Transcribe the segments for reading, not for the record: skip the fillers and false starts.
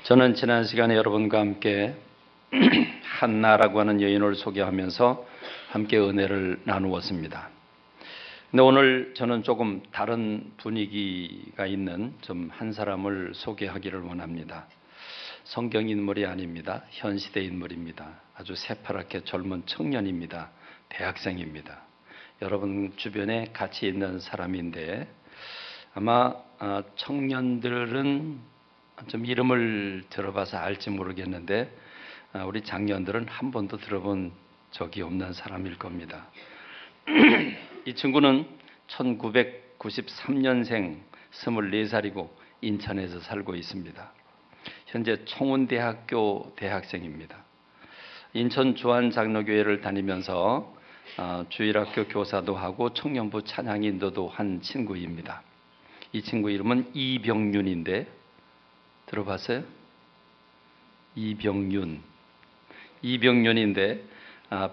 저는 지난 시간에 여러분과 함께 한나라고 하는 여인을 소개하면서 함께 은혜를 나누었습니다. 근데 오늘 저는 조금 다른 분위기가 있는 좀 한 사람을 소개하기를 원합니다. 성경 인물이 아닙니다. 현 시대 인물입니다. 아주 새파랗게 젊은 청년입니다. 대학생입니다. 여러분 주변에 같이 있는 사람인데 아마 청년들은 좀 이름을 들어봐서 알지 모르겠는데 우리 장년들은 한 번도 들어본 적이 없는 사람일 겁니다. 이 친구는 1993년생 24살이고 인천에서 살고 있습니다. 현재 청운대학교 대학생입니다. 인천 주안장로교회를 다니면서 주일학교 교사도 하고 청년부 찬양 인도도 한 친구입니다. 이 친구 이름은 이병윤인데 들어봤어요? 이병윤인데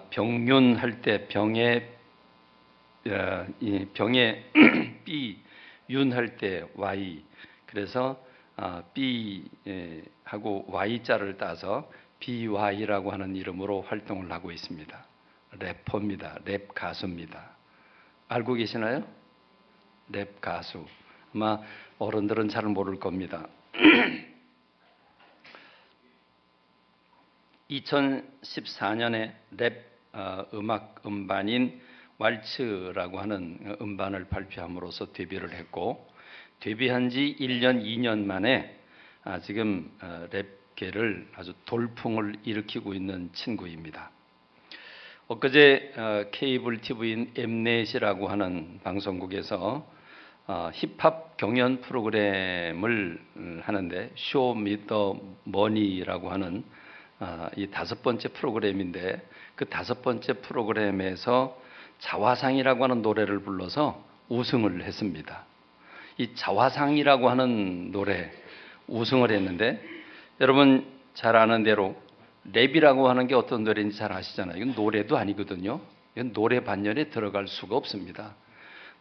병윤 할 때 병에 B 윤 할 때 Y 그래서 B 하고 Y자를 따서 BY라고 하는 이름으로 활동을 하고 있습니다. 래퍼입니다. 랩 가수입니다. 알고 계시나요? 랩 가수. 아마 어른들은 잘 모를 겁니다. 2014년에 랩 음악 음반인 왈츠라고 하는 음반을 발표함으로써 데뷔를 했고 데뷔한 지 1년, 2년 만에 지금 랩계를 아주 돌풍을 일으키고 있는 친구입니다. 엊그제 케이블 TV인 엠넷이라고 하는 방송국에서 힙합 경연 프로그램을 하는데 쇼 미 더 머니라고 하는 이 5번째 프로그램인데 그 5번째 프로그램에서 자화상이라고 하는 노래를 불러서 우승을 했습니다. 이 자화상이라고 하는 노래 우승을 했는데 여러분 잘 아는 대로 랩이라고 하는 게 어떤 노래인지 잘 아시잖아요. 이건 노래도 아니거든요. 이건 노래 반열에 들어갈 수가 없습니다.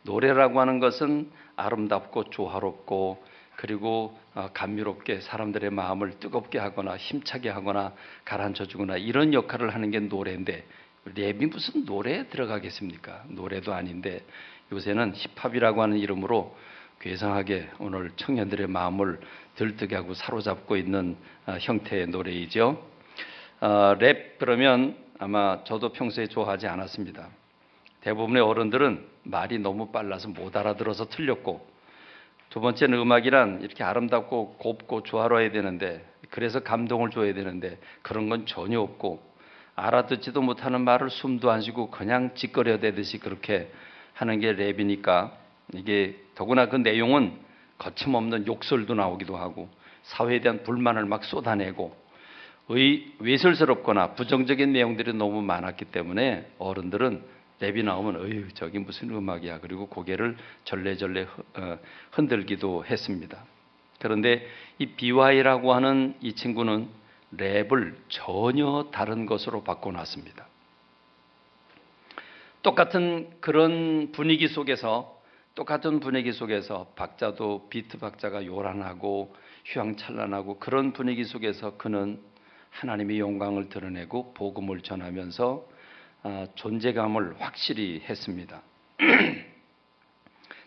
노래라고 하는 것은 아름답고 조화롭고 그리고 감미롭게 사람들의 마음을 뜨겁게 하거나 힘차게 하거나 가라앉혀주거나 이런 역할을 하는 게 노래인데 랩이 무슨 노래에 들어가겠습니까? 노래도 아닌데 요새는 힙합이라고 하는 이름으로 괴상하게 오늘 청년들의 마음을 들뜨게 하고 사로잡고 있는 형태의 노래이죠. 랩 그러면 아마 저도 평소에 좋아하지 않았습니다. 대부분의 어른들은 말이 너무 빨라서 못 알아들어서 틀렸고 두 번째는 음악이란 이렇게 아름답고 곱고 조화로워야 되는데 그래서 감동을 줘야 되는데 그런 건 전혀 없고 알아듣지도 못하는 말을 숨도 안 쉬고 그냥 찌꺼려대듯이 그렇게 하는 게 랩이니까 이게 더구나 그 내용은 거침없는 욕설도 나오기도 하고 사회에 대한 불만을 막 쏟아내고 외설스럽거나 부정적인 내용들이 너무 많았기 때문에 어른들은 랩이 나오면 어휴 저기 무슨 음악이야 그리고 고개를 절레절레 흔들기도 했습니다. 그런데 이 BY라고 하는 이 친구는 랩을 전혀 다른 것으로 바꿔놨습니다. 똑같은 그런 분위기 속에서 박자도 비트 박자가 요란하고 휘황찬란하고 그런 분위기 속에서 그는 하나님의 영광을 드러내고 복음을 전하면서 존재감을 확실히 했습니다.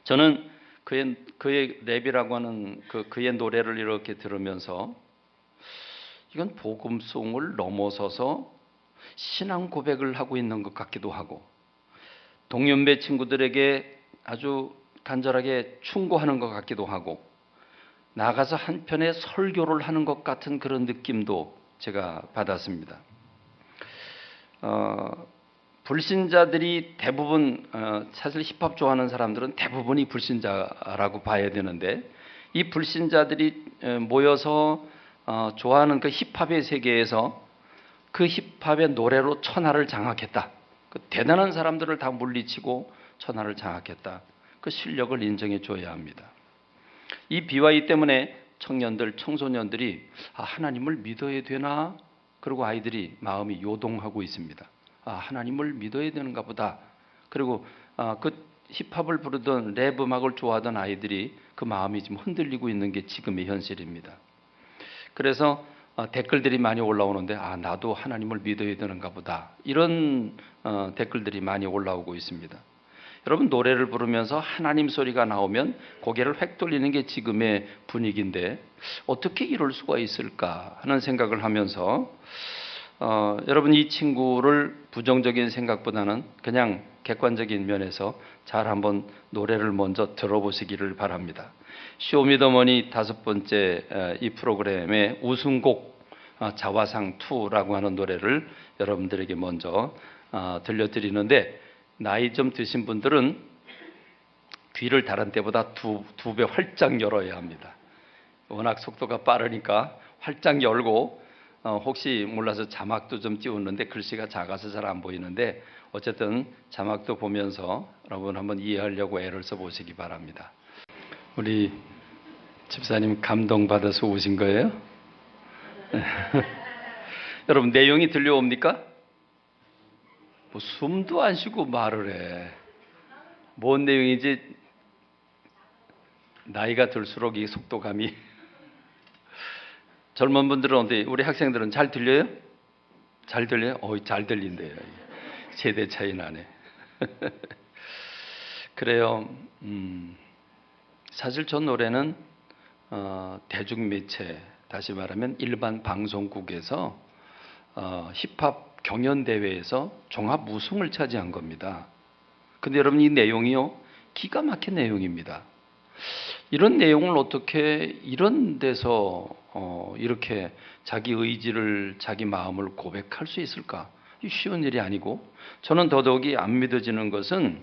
저는 그의 랩이라고 하는 그의 노래를 이렇게 들으면서 이건 복음송을 넘어서서 신앙 고백을 하고 있는 것 같기도 하고 동년배 친구들에게 아주 간절하게 충고하는 것 같기도 하고 나가서 한편의 설교를 하는 것 같은 그런 느낌도 제가 받았습니다. 불신자들이 대부분 사실 힙합 좋아하는 사람들은 대부분이 불신자라고 봐야 되는데 이 불신자들이 모여서 좋아하는 그 힙합의 세계에서 그 힙합의 노래로 천하를 장악했다. 그 대단한 사람들을 다 물리치고 천하를 장악했다. 그 실력을 인정해 줘야 합니다. 이 BY 때문에 청년들, 청소년들이 하나님을 믿어야 되나? 그리고 아이들이 마음이 요동하고 있습니다. 하나님을 믿어야 되는가 보다. 그리고 그 힙합을 부르던 랩 음악을 좋아하던 아이들이 그 마음이 지금 흔들리고 있는 게 지금의 현실입니다. 그래서 댓글들이 많이 올라오는데 나도 하나님을 믿어야 되는가 보다. 이런 댓글들이 많이 올라오고 있습니다. 여러분 노래를 부르면서 하나님 소리가 나오면 고개를 획 돌리는 게 지금의 분위기인데 어떻게 이럴 수가 있을까 하는 생각을 하면서 여러분 이 친구를 부정적인 생각보다는 그냥 객관적인 면에서 잘 한번 노래를 먼저 들어보시기를 바랍니다. 쇼미더머니 5번째 이 프로그램의 우승곡 자화상 2라고 하는 노래를 여러분들에게 먼저 들려드리는데 나이 좀 드신 분들은 귀를 다른 때보다 두 배 활짝 열어야 합니다. 워낙 속도가 빠르니까 활짝 열고 혹시 몰라서 자막도 좀 띄웠는데 글씨가 작아서 잘 안 보이는데 어쨌든 자막도 보면서 여러분 한번 이해하려고 애를 써보시기 바랍니다. 우리 집사님 감동받아서 오신 거예요? 여러분 내용이 들려옵니까? 뭐 숨도 안 쉬고 말을 해. 뭔 내용인지 나이가 들수록 이 속도감이 젊은 분들은 어때? 우리 학생들은 잘 들려요? 잘 들려요? 잘 들린대요. 세대 차이 나네. 그래요. 사실 저 노래는 대중매체, 다시 말하면 일반 방송국에서 힙합 경연대회에서 종합 우승을 차지한 겁니다. 근데 여러분 이 내용이요, 기가 막힌 내용입니다. 이런 내용을 어떻게 이런 데서 이렇게 자기 의지를, 자기 마음을 고백할 수 있을까? 쉬운 일이 아니고, 저는 더더욱이 안 믿어지는 것은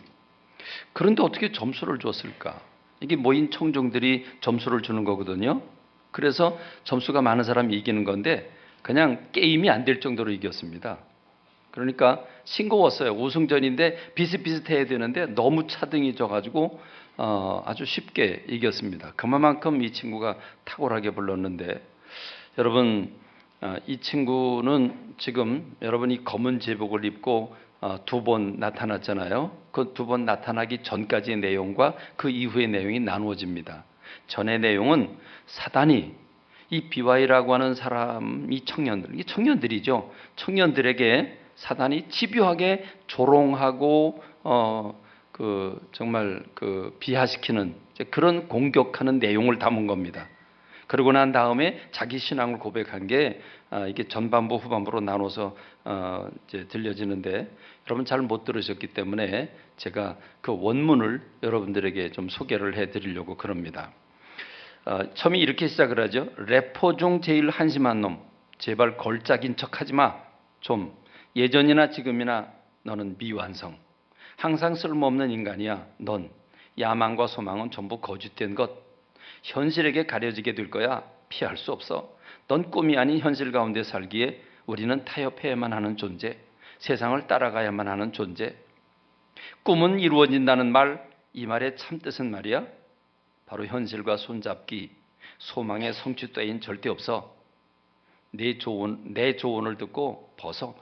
그런데 어떻게 점수를 줬을까? 이게 모인 청중들이 점수를 주는 거거든요. 그래서 점수가 많은 사람이 이기는 건데 그냥 게임이 안 될 정도로 이겼습니다. 그러니까 싱거웠어요. 우승전인데 비슷비슷해야 되는데 너무 차등이 져가지고 아주 쉽게 이겼습니다. 그만큼 이 친구가 탁월하게 불렀는데 여러분 이 친구는 지금 여러분이 검은 제복을 입고 2번 나타났잖아요. 그 2번 나타나기 전까지의 내용과 그 이후의 내용이 나누어집니다. 전의 내용은 사단이 이 BY라고 하는 사람이 청년들, 이 청년들이죠. 청년들에게 사단이 집요하게 조롱하고 정말 비하시키는 그런 공격하는 내용을 담은 겁니다. 그러고 난 다음에 자기 신앙을 고백한 게 이게 전반부 후반부로 나눠서 이제 들려지는데 여러분 잘 못 들으셨기 때문에 제가 그 원문을 여러분들에게 좀 소개를 해드리려고 그럽니다. 처음에 이렇게 시작을 하죠. 래퍼 중 제일 한심한 놈, 제발 걸작인 척하지 마. 좀 예전이나 지금이나 너는 미완성. 항상 쓸모없는 인간이야. 넌 야망과 소망은 전부 거짓된 것. 현실에게 가려지게 될 거야. 피할 수 없어. 넌 꿈이 아닌 현실 가운데 살기에 우리는 타협해야만 하는 존재. 세상을 따라가야만 하는 존재. 꿈은 이루어진다는 말, 이 말의 참뜻은 말이야. 바로 현실과 손잡기, 소망의 성취 따윈 절대 없어. 내 조언을 듣고 벗어.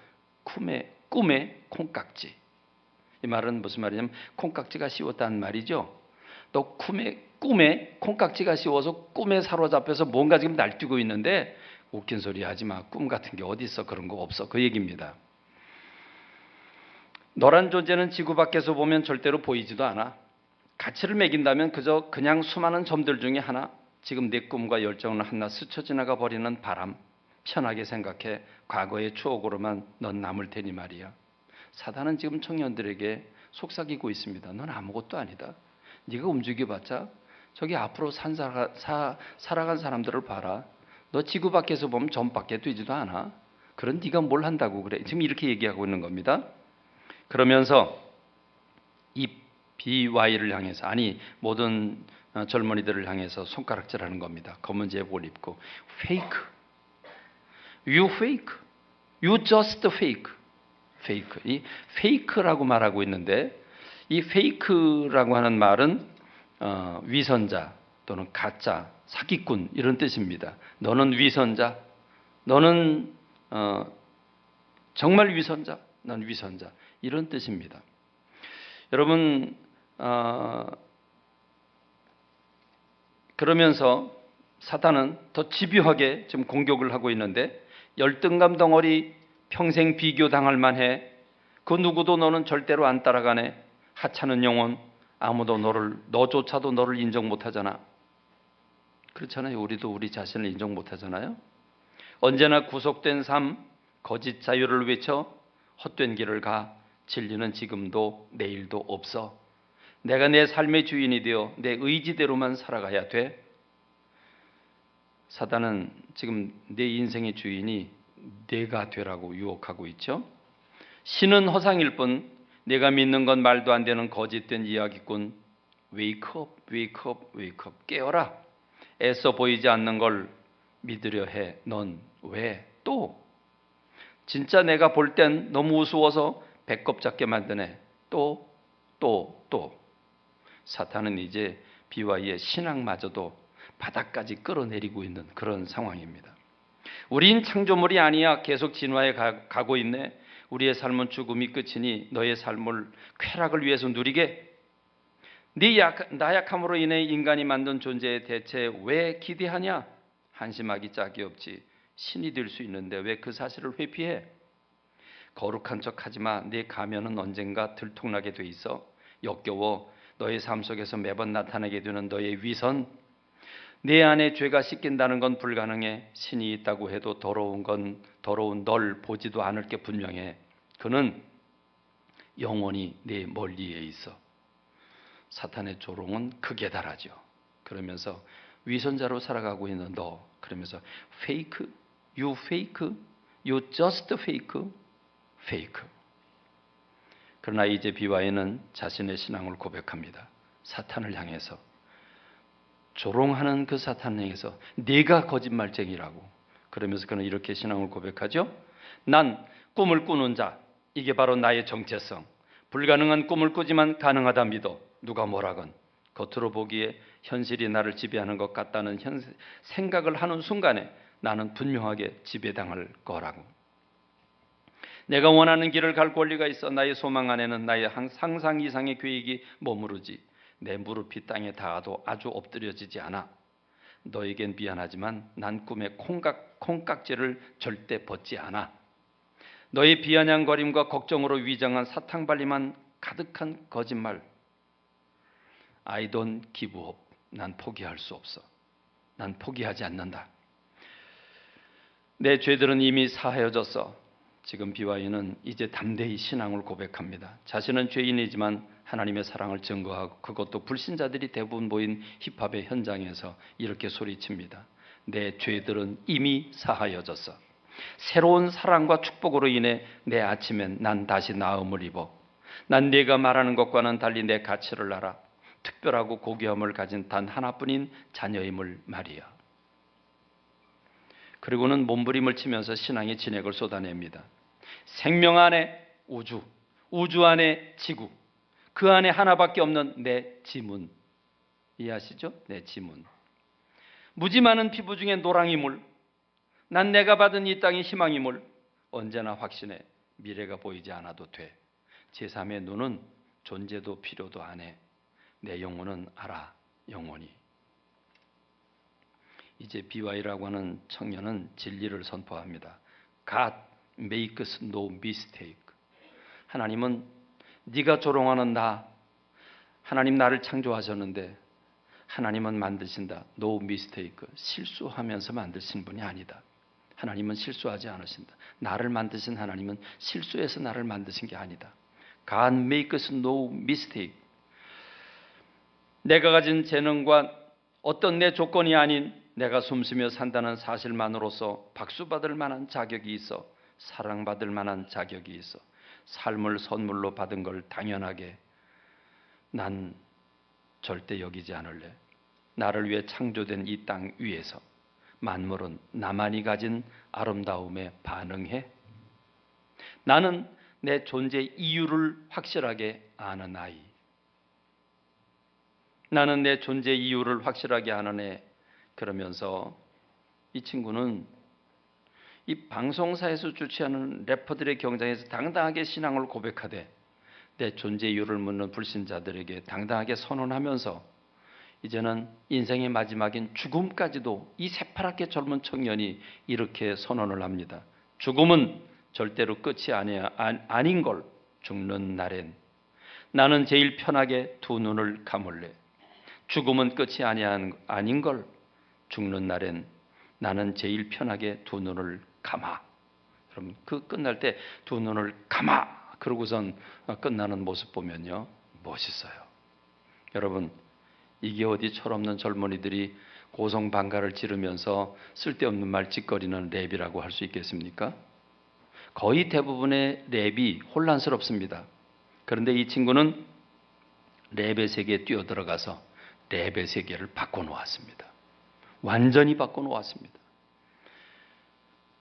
꿈의 콩깍지. 이 말은 무슨 말이냐면 콩깍지가 씌웠다는 말이죠. 또 꿈에 콩깍지가 씌워서 꿈에 사로잡혀서 뭔가 지금 날뛰고 있는데 웃긴 소리 하지 마. 꿈 같은 게 어디 있어. 그런 거 없어. 그 얘기입니다. 너란 존재는 지구 밖에서 보면 절대로 보이지도 않아. 가치를 매긴다면 그냥 수많은 점들 중에 하나. 지금 내 꿈과 열정을 하나 스쳐 지나가 버리는 바람. 편하게 생각해. 과거의 추억으로만 넌 남을 테니 말이야. 사단은 지금 청년들에게 속삭이고 있습니다. 넌 아무것도 아니다. 네가 움직여봤자 저기 앞으로 살아간 사람들을 봐라. 너 지구 밖에서 보면 점 밖에 되지도 않아. 그런 네가 뭘 한다고 그래. 지금 이렇게 얘기하고 있는 겁니다. 그러면서 이 BY를 향해서, 아니 모든 젊은이들을 향해서 손가락질하는 겁니다. 검은 제복을 입고 fake, you fake, you just fake, fake. 이 fake라고 말하고 있는데 이 fake라고 하는 말은 위선자 또는 가짜, 사기꾼 이런 뜻입니다. 너는 위선자, 너는 정말 위선자, 넌 위선자 이런 뜻입니다. 여러분 그러면서 사탄은 더 집요하게 지금 공격을 하고 있는데, 열등감 덩어리, 평생 비교당할 만해, 그 누구도 너는 절대로 안 따라가네, 하찮은 영혼, 아무도 너조차도 너를 인정 못하잖아. 그렇잖아요. 우리도 우리 자신을 인정 못하잖아요. 언제나 구속된 삶, 거짓 자유를 외쳐 헛된 길을 가. 진리는 지금도 내일도 없어. 내가 내 삶의 주인이 되어 내 의지대로만 살아가야 돼. 사단은 지금 내 인생의 주인이 내가 되라고 유혹하고 있죠. 신은 허상일 뿐 내가 믿는 건 말도 안 되는 거짓된 이야기꾼. Wake up, wake up, wake up. 깨어라. 애써 보이지 않는 걸 믿으려 해. 넌 왜 또? 진짜 내가 볼 땐 너무 우스워서 배꼽 잡게 만드네. 또. 사탄은 이제 BY의 신앙마저도 바닥까지 끌어내리고 있는 그런 상황입니다. 우린 창조물이 아니야. 계속 진화해 가고 있네. 우리의 삶은 죽음이 끝이니 너의 삶을 쾌락을 위해서 누리게. 네 나약함으로 인해 인간이 만든 존재에 대체 왜 기대하냐? 한심하기 짝이 없지. 신이 될 수 있는데 왜 그 사실을 회피해? 거룩한 척하지 마. 네 가면은 언젠가 들통나게 돼 있어. 역겨워. 너의 삶 속에서 매번 나타나게 되는 너의 위선, 내 안에 죄가 씻긴다는 건 불가능해. 신이 있다고 해도 더러운 널 보지도 않을 게 분명해. 그는 영원히 내 멀리에 있어. 사탄의 조롱은 극에 달하죠. 그러면서 위선자로 살아가고 있는 너, 그러면서 fake, you fake, you just fake. 그러나 이제 BY는 자신의 신앙을 고백합니다. 사탄을 향해서, 조롱하는 그 사탄을 향해서 네가 거짓말쟁이라고. 그러면서 그는 이렇게 신앙을 고백하죠. 난 꿈을 꾸는 자, 이게 바로 나의 정체성. 불가능한 꿈을 꾸지만 가능하다 믿어. 누가 뭐라건. 겉으로 보기에 현실이 나를 지배하는 것 같다는 생각을 하는 순간에 나는 분명하게 지배당할 거라고. 내가 원하는 길을 갈 권리가 있어. 나의 소망 안에는 나의 상상 이상의 계획이 머무르지. 내 무릎이 땅에 닿아도 아주 엎드려지지 않아. 너에겐 미안하지만 난 꿈의 콩깍지를 절대 벗지 않아. 너의 비아냥거림과 걱정으로 위장한 사탕발림만 가득한 거짓말. I don't give up. 난 포기할 수 없어. 난 포기하지 않는다. 내 죄들은 이미 사하여졌어. 지금 BY는 이제 담대히 신앙을 고백합니다. 자신은 죄인이지만 하나님의 사랑을 증거하고, 그것도 불신자들이 대부분 모인 힙합의 현장에서 이렇게 소리칩니다. 내 죄들은 이미 사하여졌어. 새로운 사랑과 축복으로 인해 내 아침엔 난 다시 나음을 입어. 난 네가 말하는 것과는 달리 내 가치를 알아. 특별하고 고귀함을 가진 단 하나뿐인 자녀임을 말이야. 그리고는 몸부림을 치면서 신앙의 진액을 쏟아냅니다. 생명 안에 우주, 우주 안에 지구, 그 안에 하나밖에 없는 내 지문. 이해하시죠? 내 지문. 무지 많은 피부 중에 노랑이물. 난 내가 받은 이 땅의 희망이물. 언제나 확신해. 미래가 보이지 않아도 돼. 제3의 눈은 존재도 필요도 안 해. 내 영혼은 알아. 영원히. 이제 BY라고 하는 청년은 진리를 선포합니다. God makes no mistake. 하나님은 네가 조롱하는 나, 하나님 나를 창조하셨는데 하나님은 만드신다. No mistake. 실수하면서 만드신 분이 아니다. 하나님은 실수하지 않으신다. 나를 만드신 하나님은 실수해서 나를 만드신 게 아니다. God makes no mistake. 내가 가진 재능과 어떤 내 조건이 아닌 내가 숨쉬며 산다는 사실만으로서 박수받을 만한 자격이 있어. 사랑받을 만한 자격이 있어. 삶을 선물로 받은 걸 당연하게 난 절대 여기지 않을래. 나를 위해 창조된 이 땅 위에서 만물은 나만이 가진 아름다움에 반응해. 나는 내 존재 이유를 확실하게 아는 아이. 나는 내 존재 이유를 확실하게 아는 애. 그러면서 이 친구는 이 방송사에서 주최하는 래퍼들의 경쟁에서 당당하게 신앙을 고백하되 내 존재 이유를 묻는 불신자들에게 당당하게 선언하면서 이제는 인생의 마지막인 죽음까지도 이 새파랗게 젊은 청년이 이렇게 선언을 합니다. 죽음은 절대로 끝이 아닌 걸 죽는 날엔 나는 제일 편하게 두 눈을 감을래. 죽음은 끝이 아닌 걸 죽는 날엔 나는 제일 편하게 두 눈을 감아. 그럼 그 끝날 때 두 눈을 감아. 그러고선 끝나는 모습 보면요, 멋있어요. 여러분, 이게 어디 철없는 젊은이들이 고성방가를 지르면서 쓸데없는 말 짓거리는 랩이라고 할 수 있겠습니까? 거의 대부분의 랩이 혼란스럽습니다. 그런데 이 친구는 랩의 세계에 뛰어들어가서 랩의 세계를 바꿔놓았습니다. 완전히 바꿔놓았습니다.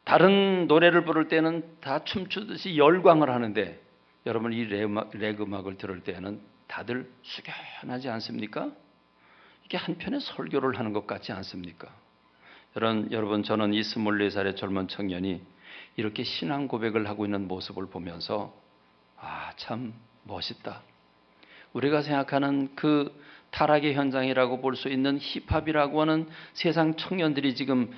다른 노래를 부를 때는 다 춤추듯이 열광을 하는데 여러분, 이 랩 음악을 들을 때는 다들 숙연하지 않습니까? 이게 한편의 설교를 하는 것 같지 않습니까? 여러분, 저는 이 24살의 젊은 청년이 이렇게 신앙 고백을 하고 있는 모습을 보면서 참 멋있다. 우리가 생각하는 그 타락의 현장이라고 볼 수 있는 힙합이라고 하는 세상 청년들이 지금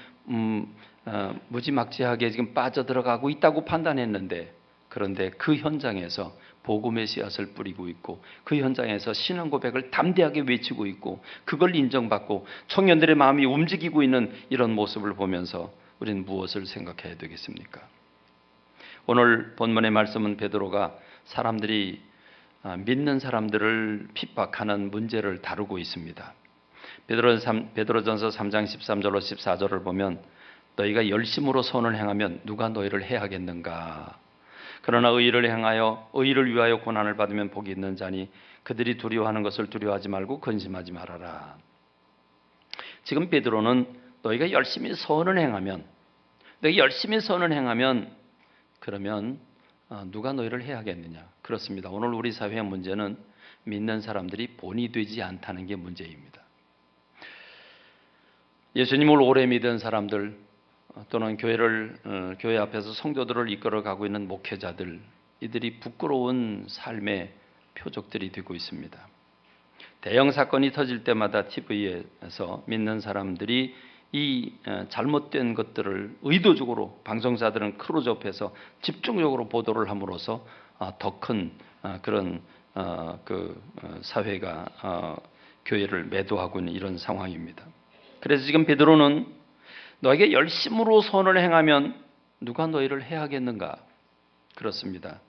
무지막지하게 지금 빠져들어가고 있다고 판단했는데, 그런데 그 현장에서 복음의 씨앗을 뿌리고 있고 그 현장에서 신앙 고백을 담대하게 외치고 있고 그걸 인정받고 청년들의 마음이 움직이고 있는 이런 모습을 보면서 우리는 무엇을 생각해야 되겠습니까? 오늘 본문의 말씀은 베드로가 사람들이 믿는 사람들을 핍박하는 문제를 다루고 있습니다. 베드로전서 3장 13절로 14절을 보면 너희가 열심으로 선을 행하면 누가 너희를 해하겠는가? 그러나 의를 행하여 의를 위하여 고난을 받으면 복이 있는 자니 그들이 두려워하는 것을 두려워하지 말고 근심하지 말아라. 지금 베드로는 너희가 열심히 선을 행하면 그러면 누가 너희를 해하겠느냐? 그렇습니다. 오늘 우리 사회의 문제는 믿는 사람들이 본이 되지 않다는 게 문제입니다. 예수님을 오래 믿은 사람들 또는 교회 앞에서 성도들을 이끌어가고 있는 목회자들, 이들이 부끄러운 삶의 표적들이 되고 있습니다. 대형 사건이 터질 때마다 TV에서 믿는 사람들이 이 잘못된 것들을 의도적으로 방송사들은 클로즈업해서 집중적으로 보도를 함으로써 더 큰 그런 사회가 교회를 매도하고 있는 이런 상황입니다. 그래서 지금 베드로는 너에게 열심으로 선을 행하면 누가 너희를 해하겠는가? 그렇습니다.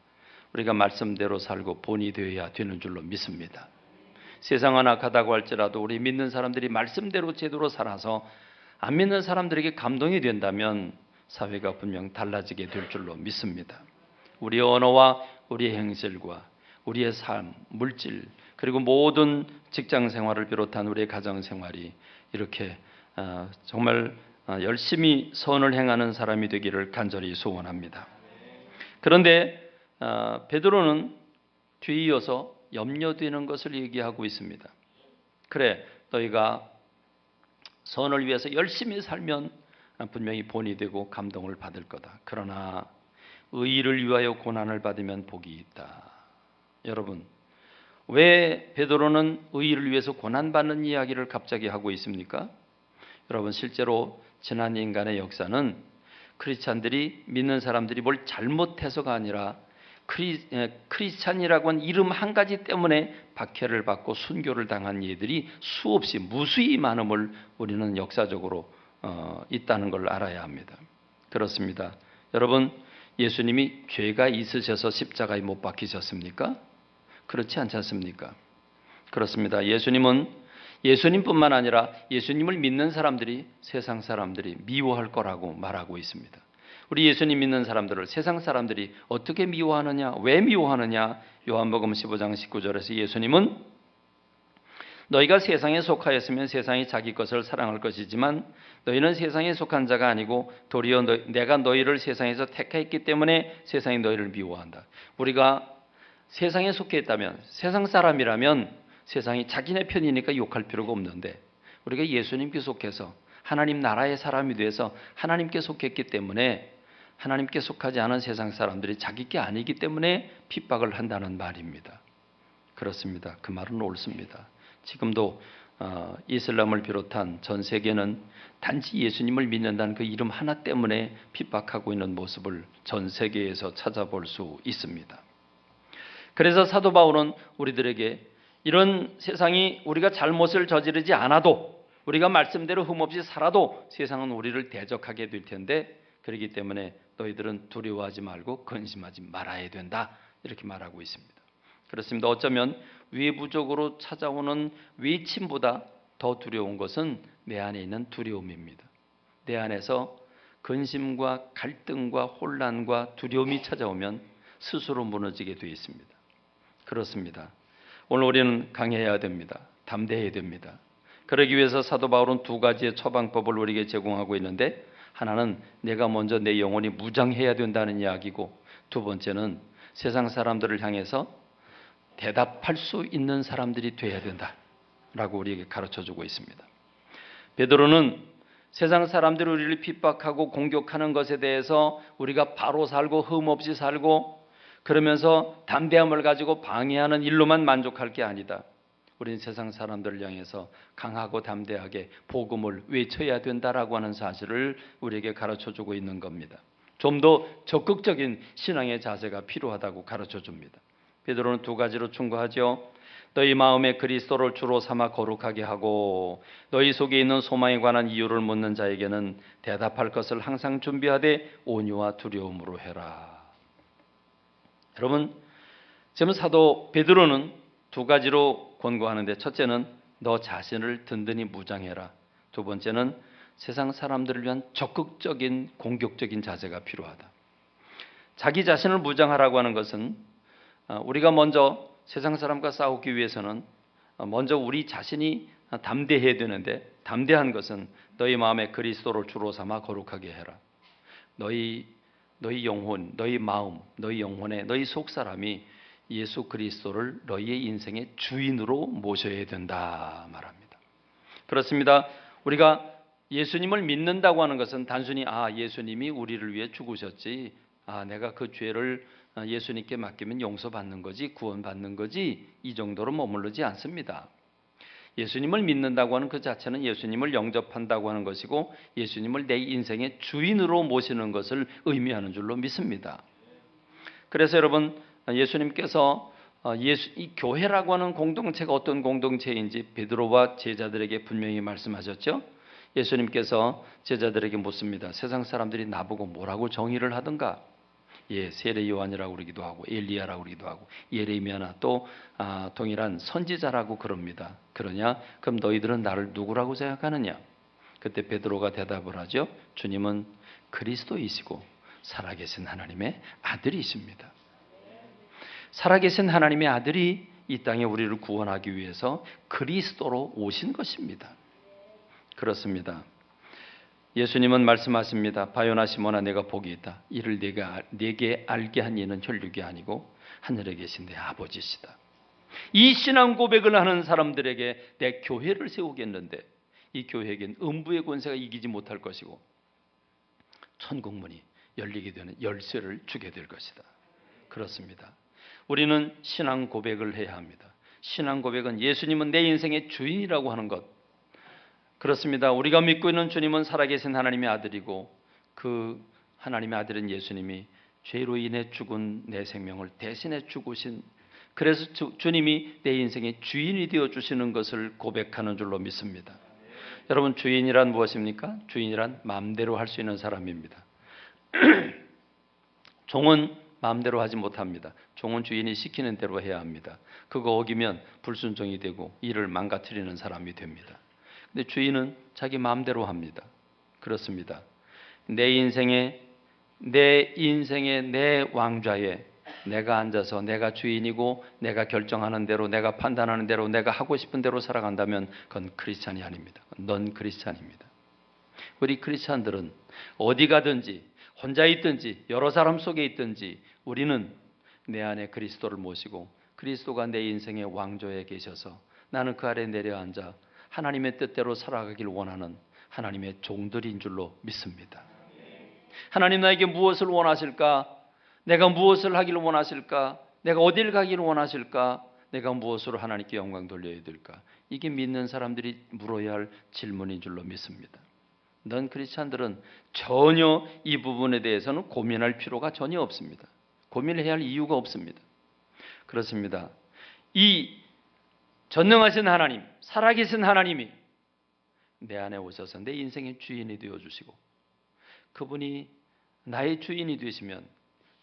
우리가 말씀대로 살고 본이 되어야 되는 줄로 믿습니다. 세상은 악하다고 할지라도 우리 믿는 사람들이 말씀대로 제대로 살아서 안 믿는 사람들에게 감동이 된다면 사회가 분명 달라지게 될 줄로 믿습니다. 우리의 언어와 우리의 행실과 우리의 삶, 물질, 그리고 모든 직장 생활을 비롯한 우리의 가정 생활이 이렇게 정말 열심히 선을 행하는 사람이 되기를 간절히 소원합니다. 그런데 베드로는 뒤에 이어서 염려되는 것을 얘기하고 있습니다. 그래, 너희가 선을 위해서 열심히 살면 분명히 본이 되고 감동을 받을 거다. 그러나 의를 위하여 고난을 받으면 복이 있다. 여러분, 왜 베드로는 의를 위해서 고난받는 이야기를 갑자기 하고 있습니까? 여러분, 실제로 지난 인간의 역사는 크리스찬들이, 믿는 사람들이 뭘 잘못해서가 아니라 크리스찬이라고 하는 이름 한 가지 때문에 박해를 받고 순교를 당한 예들이 수없이 무수히 많음을 우리는 역사적으로 있다는 걸 알아야 합니다. 그렇습니다. 여러분, 예수님이 죄가 있으셔서 십자가에 못 박히셨습니까? 그렇지 않지 않습니까? 그렇습니다. 예수님뿐만 아니라 예수님을 믿는 사람들이 세상 사람들이 미워할 거라고 말하고 있습니다. 우리 예수님 믿는 사람들을 세상 사람들이 어떻게 미워하느냐, 왜 미워하느냐? 요한복음 15장 19절에서 예수님은 너희가 세상에 속하였으면 세상이 자기 것을 사랑할 것이지만 너희는 세상에 속한 자가 아니고 도리어 내가 너희를 세상에서 택했기 때문에 세상이 너희를 미워한다. 우리가 세상에 속해 있다면, 세상 사람이라면 세상이 자기네 편이니까 욕할 필요가 없는데 우리가 예수님께 속해서 하나님 나라의 사람이 돼서 하나님께 속했기 때문에 하나님께 속하지 않은 세상 사람들이 자기 게 아니기 때문에 핍박을 한다는 말입니다. 그렇습니다. 그 말은 옳습니다. 지금도 이슬람을 비롯한 전 세계는 단지 예수님을 믿는다는 그 이름 하나 때문에 핍박하고 있는 모습을 전 세계에서 찾아볼 수 있습니다. 그래서 사도 바울은 우리들에게 이런 세상이 우리가 잘못을 저지르지 않아도, 우리가 말씀대로 흠없이 살아도 세상은 우리를 대적하게 될 텐데, 그렇기 때문에 너희들은 두려워하지 말고 근심하지 말아야 된다, 이렇게 말하고 있습니다. 그렇습니다. 어쩌면 외부적으로 찾아오는 외침보다 더 두려운 것은 내 안에 있는 두려움입니다. 내 안에서 근심과 갈등과 혼란과 두려움이 찾아오면 스스로 무너지게 되어 있습니다. 그렇습니다. 오늘 우리는 강해야 됩니다. 담대해야 됩니다. 그러기 위해서 사도 바울은 두 가지의 처방법을 우리에게 제공하고 있는데, 하나는 내가 먼저 내 영혼이 무장해야 된다는 이야기고, 두 번째는 세상 사람들을 향해서 대답할 수 있는 사람들이 되어야 된다라고 우리에게 가르쳐주고 있습니다. 베드로는 세상 사람들이 우리를 핍박하고 공격하는 것에 대해서 우리가 바로 살고 흠없이 살고 그러면서 담대함을 가지고 방해하는 일로만 만족할 게 아니다. 우리는 세상 사람들을 향해서 강하고 담대하게 복음을 외쳐야 된다라고 하는 사실을 우리에게 가르쳐주고 있는 겁니다. 좀 더 적극적인 신앙의 자세가 필요하다고 가르쳐줍니다. 베드로는 두 가지로 충고하죠. 너희 마음에 그리스도를 주로 삼아 거룩하게 하고, 너희 속에 있는 소망에 관한 이유를 묻는 자에게는 대답할 것을 항상 준비하되 온유와 두려움으로 해라. 여러분, 지금 사도 베드로는 두 가지로 권고하는데, 첫째는 너 자신을 든든히 무장해라. 두 번째는 세상 사람들을 위한 적극적인 공격적인 자세가 필요하다. 자기 자신을 무장하라고 하는 것은 우리가 먼저 세상 사람과 싸우기 위해서는 먼저 우리 자신이 담대해야 되는데, 담대한 것은 너희 마음에 그리스도를 주로 삼아 거룩하게 해라. 너희 영혼, 너희 마음, 너희 영혼에 너희 속사람이 예수 그리스도를 너희의 인생의 주인으로 모셔야 된다 말합니다. 그렇습니다. 우리가 예수님을 믿는다고 하는 것은 단순히 예수님이 우리를 위해 죽으셨지, 내가 그 죄를 예수님께 맡기면 용서받는 거지, 구원받는 거지, 이 정도로 머무르지 않습니다. 예수님을 믿는다고 하는 그 자체는 예수님을 영접한다고 하는 것이고, 예수님을 내 인생의 주인으로 모시는 것을 의미하는 줄로 믿습니다. 그래서 여러분, 예수님께서 이 교회라고 하는 공동체가 어떤 공동체인지 베드로와 제자들에게 분명히 말씀하셨죠. 예수님께서 제자들에게 묻습니다. 세상 사람들이 나보고 뭐라고 정의를 하든가, 세례 요한이라고 그러기도 하고 엘리야라고 그러기도 하고 예레미야나 또 동일한 선지자라고 그럽니다. 그러냐? 그럼 너희들은 나를 누구라고 생각하느냐? 그때 베드로가 대답을 하죠. 주님은 그리스도이시고 살아계신 하나님의 아들이십니다. 살아계신 하나님의 아들이 이 땅에 우리를 구원하기 위해서 그리스도로 오신 것입니다. 그렇습니다. 예수님은 말씀하십니다. 바요나 시몬아, 내가 복이 있다. 이를 내게 알게 한 이는 혈육이 아니고 하늘에 계신 내 아버지시다. 이 신앙 고백을 하는 사람들에게 내 교회를 세우겠는데, 이 교회에겐 음부의 권세가 이기지 못할 것이고 천국문이 열리게 되는 열쇠를 주게 될 것이다. 그렇습니다. 우리는 신앙 고백을 해야 합니다. 신앙 고백은 예수님은 내 인생의 주인이라고 하는 것. 그렇습니다. 우리가 믿고 있는 주님은 살아계신 하나님의 아들이고, 그 하나님의 아들인 예수님이 죄로 인해 죽은 내 생명을 대신해 죽으신, 그래서 주님이 내 인생의 주인이 되어 주시는 것을 고백하는 줄로 믿습니다. 여러분, 주인이란 무엇입니까? 주인이란 마음대로 할 수 있는 사람입니다. 종은 마음대로 하지 못합니다. 종은 주인이 시키는 대로 해야 합니다. 그거 어기면 불순종이 되고 일을 망가뜨리는 사람이 됩니다. 근데 주인은 자기 마음대로 합니다. 그렇습니다. 내 인생의 내 왕좌에 내가 앉아서 내가 주인이고 내가 결정하는 대로, 내가 판단하는 대로, 내가 하고 싶은 대로 살아간다면 그건 크리스찬이 아닙니다. 넌 크리스찬입니다. 우리 크리스찬들은 어디 가든지 혼자 있든지 여러 사람 속에 있든지 우리는 내 안에 그리스도를 모시고 그리스도가 내 인생의 왕좌에 계셔서 나는 그 아래 내려앉아 하나님의 뜻대로 살아가길 원하는 하나님의 종들인 줄로 믿습니다. 하나님 나에게 무엇을 원하실까? 내가 무엇을 하기를 원하실까? 내가 어딜 가기를 원하실까? 내가 무엇으로 하나님께 영광 돌려야 될까? 이게 믿는 사람들이 물어야 할 질문인 줄로 믿습니다. 넌 크리스찬들은 전혀 이 부분에 대해서는 고민할 필요가 전혀 없습니다. 고민해야 할 이유가 없습니다. 그렇습니다. 이 전능하신 하나님, 살아계신 하나님이 내 안에 오셔서 내 인생의 주인이 되어주시고 그분이 나의 주인이 되시면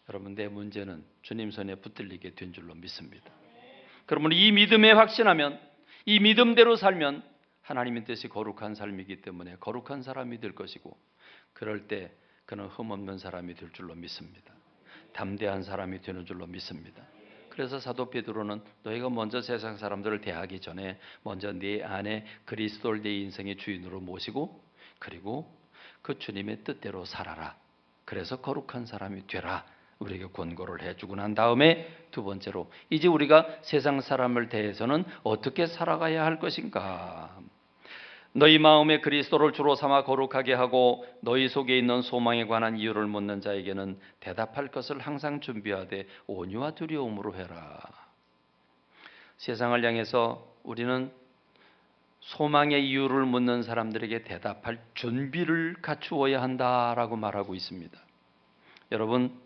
여러분 내 문제는 주님 손에 붙들리게 된 줄로 믿습니다. 그러면 이 믿음에 확신하면 이 믿음대로 살면 하나님의 뜻이 거룩한 삶이기 때문에 거룩한 사람이 될 것이고 그럴 때 그는 흠없는 사람이 될 줄로 믿습니다. 담대한 사람이 되는 줄로 믿습니다. 그래서 사도 베드로는 너희가 먼저 세상 사람들을 대하기 전에 먼저 네 안에 그리스도를 네 인생의 주인으로 모시고 그리고 그 주님의 뜻대로 살아라. 그래서 거룩한 사람이 되라. 우리에게 권고를 해주고 난 다음에 두 번째로 이제 우리가 세상 사람을 대해서는 어떻게 살아가야 할 것인가. 너희 마음에 그리스도를 주로 삼아 거룩하게 하고 너희 속에 있는 소망에 관한 이유를 묻는 자에게는 대답할 것을 항상 준비하되 온유와 두려움으로 해라. 세상을 향해서 우리는 소망의 이유를 묻는 사람들에게 대답할 준비를 갖추어야 한다라고 말하고 있습니다. 여러분,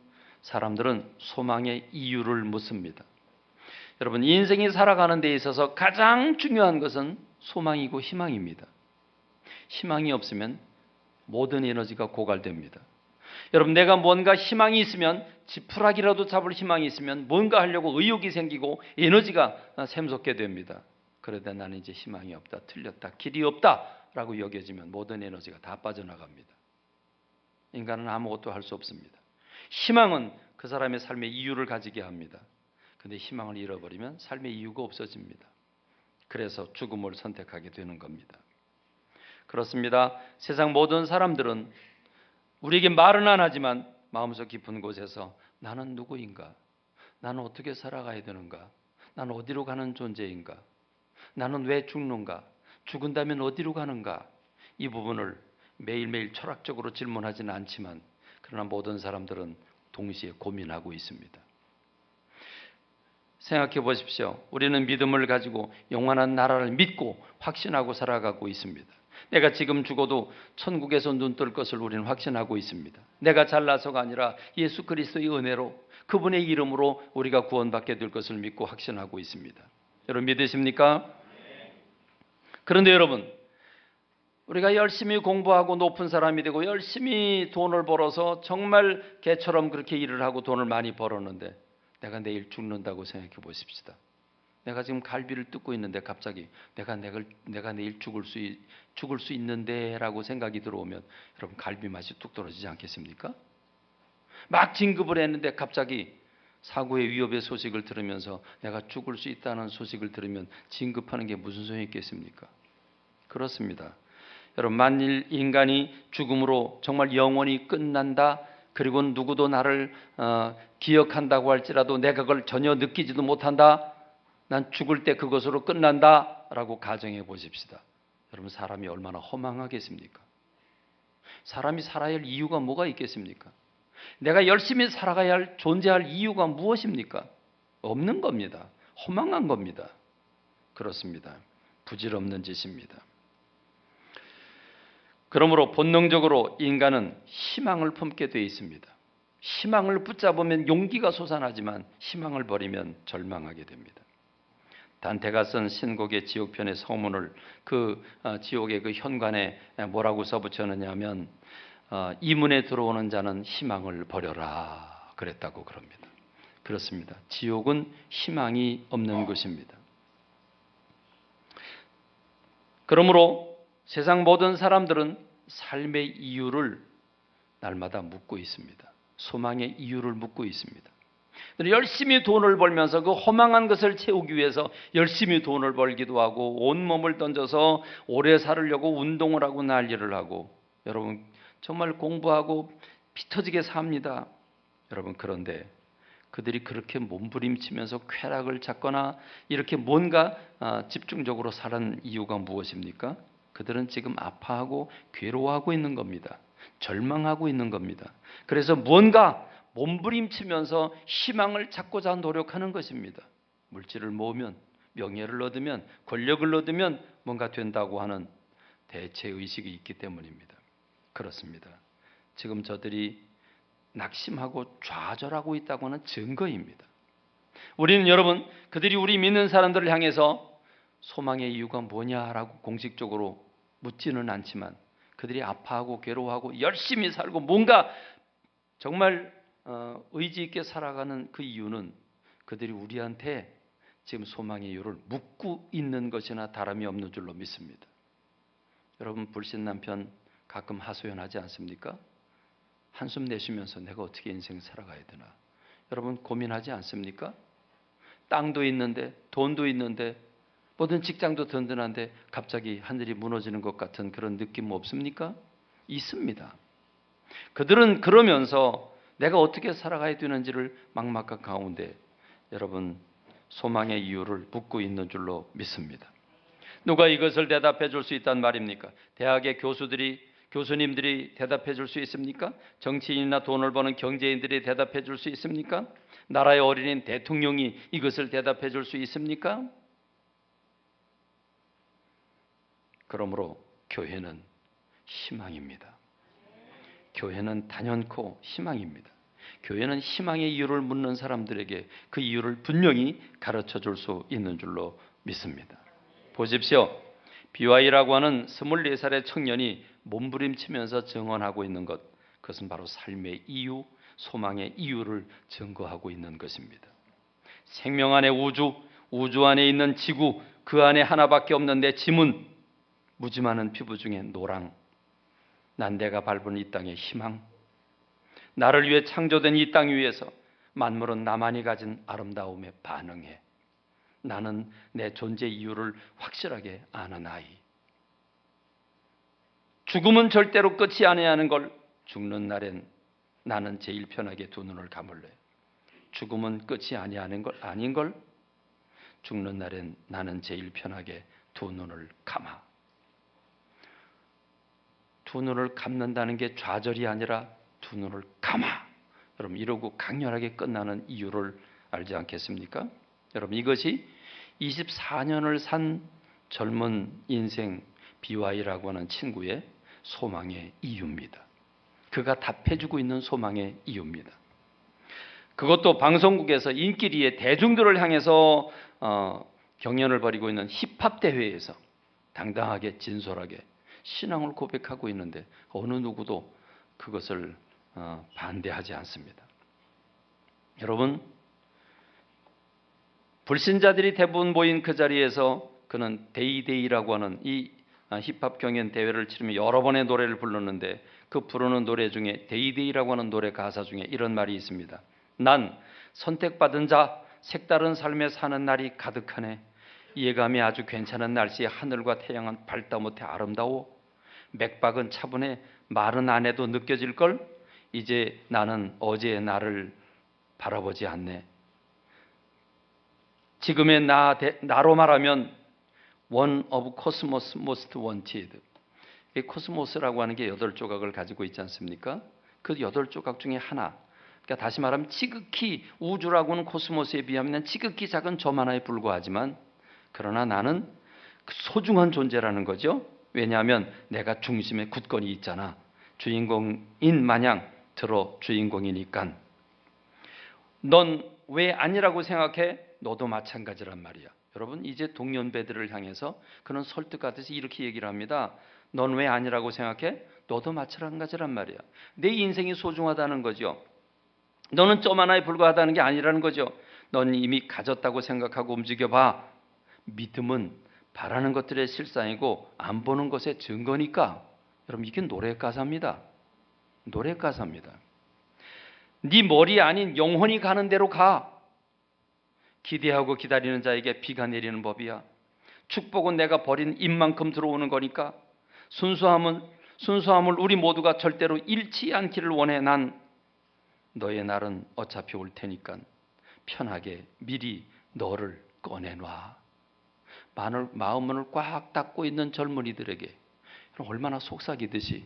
사람들은 소망의 이유를 묻습니다. 여러분, 인생이 살아가는 데 있어서 가장 중요한 것은 소망이고 희망입니다. 희망이 없으면 모든 에너지가 고갈됩니다. 여러분, 내가 뭔가 희망이 있으면 지푸라기라도 잡을 희망이 있으면 뭔가 하려고 의욕이 생기고 에너지가 샘솟게 됩니다. 그러다 나는 이제 희망이 없다, 틀렸다, 길이 없다라고 여겨지면 모든 에너지가 다 빠져나갑니다. 인간은 아무것도 할 수 없습니다. 희망은 그 사람의 삶의 이유를 가지게 합니다. 그런데 희망을 잃어버리면 삶의 이유가 없어집니다. 그래서 죽음을 선택하게 되는 겁니다. 그렇습니다. 세상 모든 사람들은 우리에게 말은 안 하지만 마음속 깊은 곳에서 나는 누구인가? 나는 어떻게 살아가야 되는가? 나는 어디로 가는 존재인가? 나는 왜 죽는가? 죽은다면 어디로 가는가? 이 부분을 매일매일 철학적으로 질문하지는 않지만 그러나 모든 사람들은 동시에 고민하고 있습니다. 생각해 보십시오. 우리는 믿음을 가지고 영원한 나라를 믿고 확신하고 살아가고 있습니다. 내가 지금 죽어도 천국에서 눈 뜰 것을 우리는 확신하고 있습니다. 내가 잘나서가 아니라 예수 그리스도의 은혜로 그분의 이름으로 우리가 구원받게 될 것을 믿고 확신하고 있습니다. 여러분 믿으십니까? 그런데 여러분, 우리가 열심히 공부하고 높은 사람이 되고 열심히 돈을 벌어서 정말 개처럼 그렇게 일을 하고 돈을 많이 벌었는데 내가 내일 죽는다고 생각해 보십시다. 내가 지금 갈비를 뜯고 있는데 갑자기 내가 내일 죽을 수 있는데 라고 생각이 들어오면 여러분 갈비 맛이 뚝 떨어지지 않겠습니까? 막 진급을 했는데 갑자기 사고의 위협의 소식을 들으면서 내가 죽을 수 있다는 소식을 들으면 진급하는 게 무슨 소용이 있겠습니까? 그렇습니다. 여러분, 만일 인간이 죽음으로 정말 영원히 끝난다, 그리고 누구도 나를 기억한다고 할지라도 내가 그걸 전혀 느끼지도 못한다, 난 죽을 때 그것으로 끝난다 라고 가정해 보십시다. 여러분, 사람이 얼마나 허망하겠습니까? 사람이 살아야 할 이유가 뭐가 있겠습니까? 내가 열심히 살아가야 할, 존재할 이유가 무엇입니까? 없는 겁니다. 허망한 겁니다. 그렇습니다. 부질없는 짓입니다. 그러므로 본능적으로 인간은 희망을 품게 되어 있습니다. 희망을 붙잡으면 용기가 솟아나지만 희망을 버리면 절망하게 됩니다. 단테가 쓴 신곡의 지옥편의 서문을 그 지옥의 그 현관에 뭐라고 써붙였느냐면 이 문에 들어오는 자는 희망을 버려라 그랬다고 그럽니다. 그렇습니다. 지옥은 희망이 없는 것입니다. 그러므로 세상 모든 사람들은 삶의 이유를 날마다 묻고 있습니다. 소망의 이유를 묻고 있습니다. 열심히 돈을 벌면서 그 허망한 것을 채우기 위해서 열심히 돈을 벌기도 하고 온몸을 던져서 오래 살으려고 운동을 하고 난리를 하고 여러분 정말 공부하고 피 터지게 삽니다. 여러분 그런데 그들이 그렇게 몸부림치면서 쾌락을 찾거나 이렇게 뭔가 집중적으로 사는 이유가 무엇입니까? 그들은 지금 아파하고 괴로워하고 있는 겁니다. 절망하고 있는 겁니다. 그래서 뭔가 몸부림치면서 희망을 찾고자 노력하는 것입니다. 물질을 모으면, 명예를 얻으면, 권력을 얻으면 뭔가 된다고 하는 대체의식이 있기 때문입니다. 그렇습니다. 지금 저들이 낙심하고 좌절하고 있다고 하는 증거입니다. 우리는 여러분, 그들이 우리 믿는 사람들을 향해서 소망의 이유가 뭐냐라고 공식적으로 묻지는 않지만 그들이 아파하고 괴로워하고 열심히 살고 뭔가 정말 의지 있게 살아가는 그 이유는 그들이 우리한테 지금 소망의 이유를 묻고 있는 것이나 다름이 없는 줄로 믿습니다. 여러분, 불신 남편 가끔 하소연하지 않습니까? 한숨 내쉬면서 내가 어떻게 인생 살아가야 되나? 여러분 고민하지 않습니까? 땅도 있는데, 돈도 있는데, 모든 직장도 든든한데 갑자기 하늘이 무너지는 것 같은 그런 느낌 없습니까? 있습니다. 그들은 그러면서 내가 어떻게 살아가야 되는지를 막막한 가운데 여러분 소망의 이유를 묻고 있는 줄로 믿습니다. 누가 이것을 대답해 줄 수 있단 말입니까? 대학의 교수님들이 대답해 줄 수 있습니까? 정치인이나 돈을 버는 경제인들이 대답해 줄 수 있습니까? 나라의 어린인 대통령이 이것을 대답해 줄 수 있습니까? 그러므로 교회는 희망입니다. 교회는 단연코 희망입니다. 교회는 희망의 이유를 묻는 사람들에게 그 이유를 분명히 가르쳐 줄 수 있는 줄로 믿습니다. 보십시오. BY라고 하는 24살의 청년이 몸부림치면서 증언하고 있는 것, 그것은 바로 삶의 이유, 소망의 이유를 증거하고 있는 것입니다. 생명 안에 우주 안에 있는 지구, 그 안에 하나밖에 없는 내 짐은 무지 많은 피부 중에 노랑, 난 내가 밟은 이 땅의 희망, 나를 위해 창조된 이 땅 위에서 만물은 나만이 가진 아름다움에 반응해. 나는 내 존재 이유를 확실하게 아는 아이. 죽음은 절대로 끝이 아니야 하는 걸 죽는 날엔 나는 제일 편하게 두 눈을 감을래. 죽음은 끝이 아니하는 걸 아닌 걸 죽는 날엔 나는 제일 편하게 두 눈을 감아. 두 눈을 감는다는 게 좌절이 아니라 두 눈을 감아. 여러분 이러고 강렬하게 끝나는 이유를 알지 않겠습니까? 여러분 이것이 24년을 산 젊은 인생 BY라고 하는 친구의 소망의 이유입니다. 그가 답해주고 있는 소망의 이유입니다. 그것도 방송국에서 인기리에 대중들을 향해서 경연을 벌이고 있는 힙합 대회에서 당당하게 진솔하게 신앙을 고백하고 있는데 어느 누구도 그것을 반대하지 않습니다. 여러분 불신자들이 대부분 모인 그 자리에서 그는 데이데이라고 하는 이 힙합 경연 대회를 치르며 여러 번의 노래를 불렀는데 그 부르는 노래 중에 데이데이라고 하는 노래 가사 중에 이런 말이 있습니다. 난 선택받은 자 색다른 삶에 사는 날이 가득하네. 예감이 아주 괜찮은 날씨에 하늘과 태양은 밝다 못해 아름다워. 맥박은 차분해. 말은 안 해도 느껴질걸. 이제 나는 어제의 나를 바라보지 않네. 지금의 나로 말하면 one of cosmos most wanted. 이 코스모스라고 하는 게 8조각을 가지고 있지 않습니까? 그 8조각 중에 하나. 그러니까 다시 말하면 지극히 우주라고는 코스모스에 비하면 지극히 작은 점 하나에 불과하지만 그러나 나는 소중한 존재라는 거죠. 왜냐하면 내가 중심에 굳건히 있잖아. 주인공인 마냥 들어 주인공이니까. 넌 왜 아니라고 생각해? 너도 마찬가지란 말이야. 여러분 이제 동년배들을 향해서 그는 설득하듯이 이렇게 얘기를 합니다. 넌 왜 아니라고 생각해? 너도 마찬가지란 말이야. 내 인생이 소중하다는 거죠. 너는 점 하나에 불과하다는 게 아니라는 거죠. 넌 이미 가졌다고 생각하고 움직여봐. 믿음은 바라는 것들의 실상이고 안 보는 것의 증거니까. 여러분 이게 노래 가사입니다. 노래 가사입니다. 네 머리 아닌 영혼이 가는 대로 가. 기대하고 기다리는 자에게 비가 내리는 법이야. 축복은 내가 버린 입만큼 들어오는 거니까. 순수함을 우리 모두가 절대로 잃지 않기를 원해. 난 너의 날은 어차피 올 테니까 편하게 미리 너를 꺼내놔. 마음문을 꽉 닫고 있는 젊은이들에게 얼마나 속삭이듯이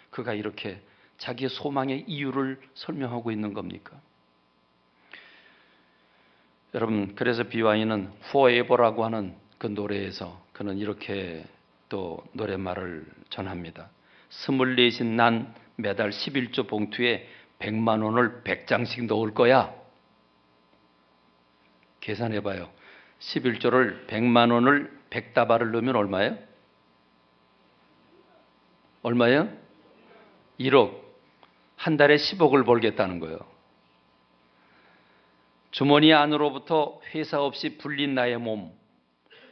그가 이렇게 자기의 소망의 이유를 설명하고 있는 겁니까? 여러분, 그래서 BY는 Forever라고 하는 그 노래에서 그는 이렇게 또 노랫말을 전합니다. 24신 난 매달 11조 봉투에 100만 원을 100장씩 넣을 거야. 계산해봐요. 11조를 100만 원을 100다발을 넣으면 얼마예요? 얼마예요? 1억. 한 달에 10억을 벌겠다는 거예요. 주머니 안으로부터 회사 없이 불린 나의 몸.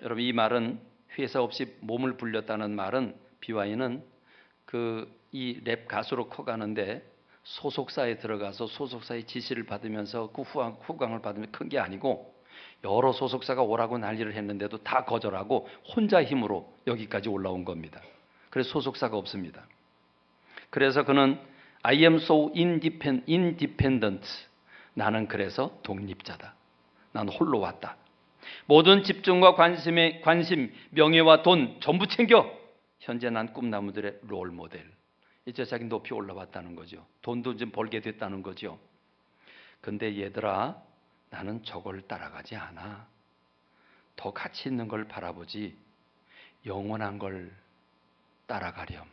여러분, 이 말은 회사 없이 몸을 불렸다는 말은 BY는 이 랩 가수로 커가는데 소속사에 들어가서 소속사의 지시를 받으면서 그 후광을 받으면 큰 게 아니고 여러 소속사가 오라고 난리를 했는데도 다 거절하고 혼자 힘으로 여기까지 올라온 겁니다. 그래서 소속사가 없습니다. 그래서 그는 I am so independent. 나는 그래서 독립자다. 난 홀로 왔다. 모든 집중과 관심, 명예와 돈 전부 챙겨. 현재 난 꿈나무들의 롤 모델. 이제 자기 높이 올라왔다는 거죠. 돈도 좀 벌게 됐다는 거죠. 근데 얘들아, 나는 저걸 따라가지 않아. 더 가치 있는 걸 바라보지 영원한 걸 따라가렴.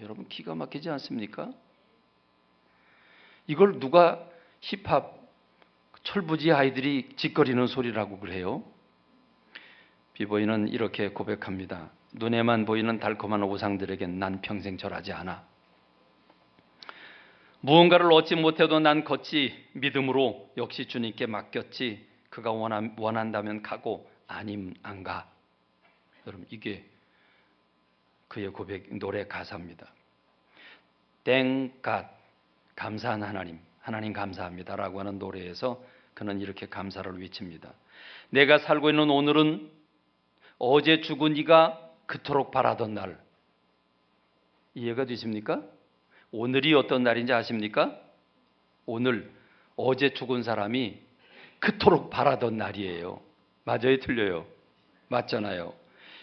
여러분, 기가 막히지 않습니까? 이걸 누가 힙합 철부지 아이들이 짓거리는 소리라고 그래요? 비보이는 이렇게 고백합니다. 눈에만 보이는 달콤한 우상들에겐 난 평생 절하지 않아. 무언가를 얻지 못해도 난 걷지 믿음으로 역시 주님께 맡겼지. 그가 원한다면 가고 아님 안 가. 여러분, 이게 그의 고백 노래 가사입니다. Thank God, 감사한 하나님, 하나님 감사합니다라고 하는 노래에서 그는 이렇게 감사를 외칩니다. 내가 살고 있는 오늘은 어제 죽은 이가 그토록 바라던 날. 이해가 되십니까? 오늘이 어떤 날인지 아십니까? 오늘, 어제 죽은 사람이 그토록 바라던 날이에요. 맞아요? 틀려요? 맞잖아요.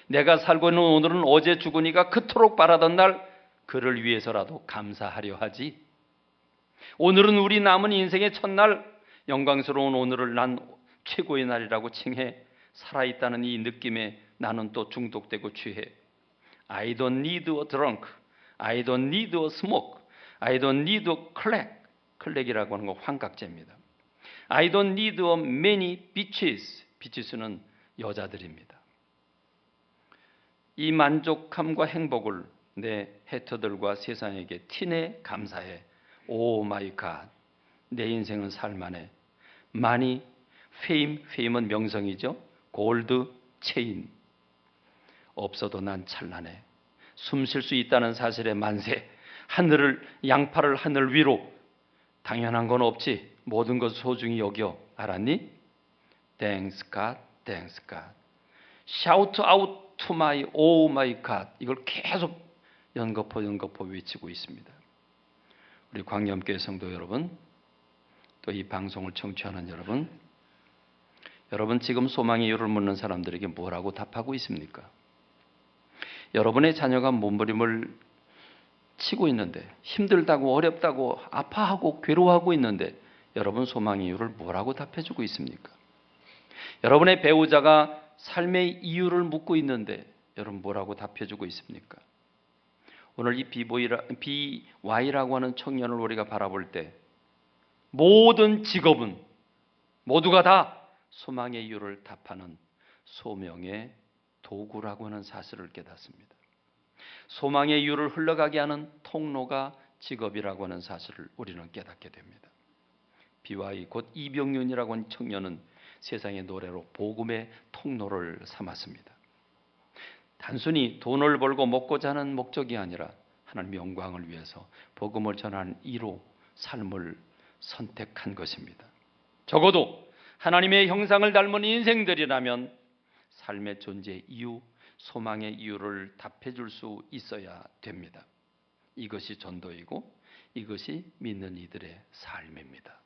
내가 살고 있는 오늘은 어제 죽은 이가 그토록 바라던 날, 그를 위해서라도 감사하려 하지. 오늘은 우리 남은 인생의 첫날, 영광스러운 오늘을 난 최고의 날이라고 칭해 살아있다는 이 느낌에 나는 또 중독되고 취해. I don't need a drunk. I don't need a smoke. I don't need a crack. 클렉이라고 하는 건 환각제입니다. I don't need a many bitches. bitches는 여자들입니다. 이 만족함과 행복을 내 해터들과 세상에게 티내 감사해. 오 마이 갓. 내 인생은 살만해. 많이 페임은 명성이죠. 골드 체인. 없어도 난 찬란해. 숨 쉴 수 있다는 사실에 만세. 양팔을 하늘 위로. 당연한 건 없지. 모든 것 소중히 여겨. 알았니? Thanks God, thanks God. Shout out to my, oh my God. 이걸 계속 연거푸 외치고 있습니다. 우리 광염교회 성도 여러분, 또 이 방송을 청취하는 여러분 지금 소망의 이유를 묻는 사람들에게 뭐라고 답하고 있습니까? 여러분의 자녀가 몸부림을 치고 있는데, 힘들다고 어렵다고 아파하고 괴로워하고 있는데 여러분 소망의 이유를 뭐라고 답해주고 있습니까? 여러분의 배우자가 삶의 이유를 묻고 있는데 여러분 뭐라고 답해주고 있습니까? 오늘 이 BY라고 하는 청년을 우리가 바라볼 때 모든 직업은 모두가 다 소망의 이유를 답하는 소명의 도구라고 하는 사실을 깨닫습니다. 소망의 이유를 흘러가게 하는 통로가 직업이라고 하는 사실을 우리는 깨닫게 됩니다. BY 곧 이병윤이라고 하는 청년은 세상의 노래로 복음의 통로를 삼았습니다. 단순히 돈을 벌고 먹고자 하는 목적이 아니라 하나님의 영광을 위해서 복음을 전하는 이로 삶을 선택한 것입니다. 적어도 하나님의 형상을 닮은 인생들이라면 삶의 존재 이유, 소망의 이유를 답해줄 수 있어야 됩니다. 이것이 전도이고 이것이 믿는 이들의 삶입니다.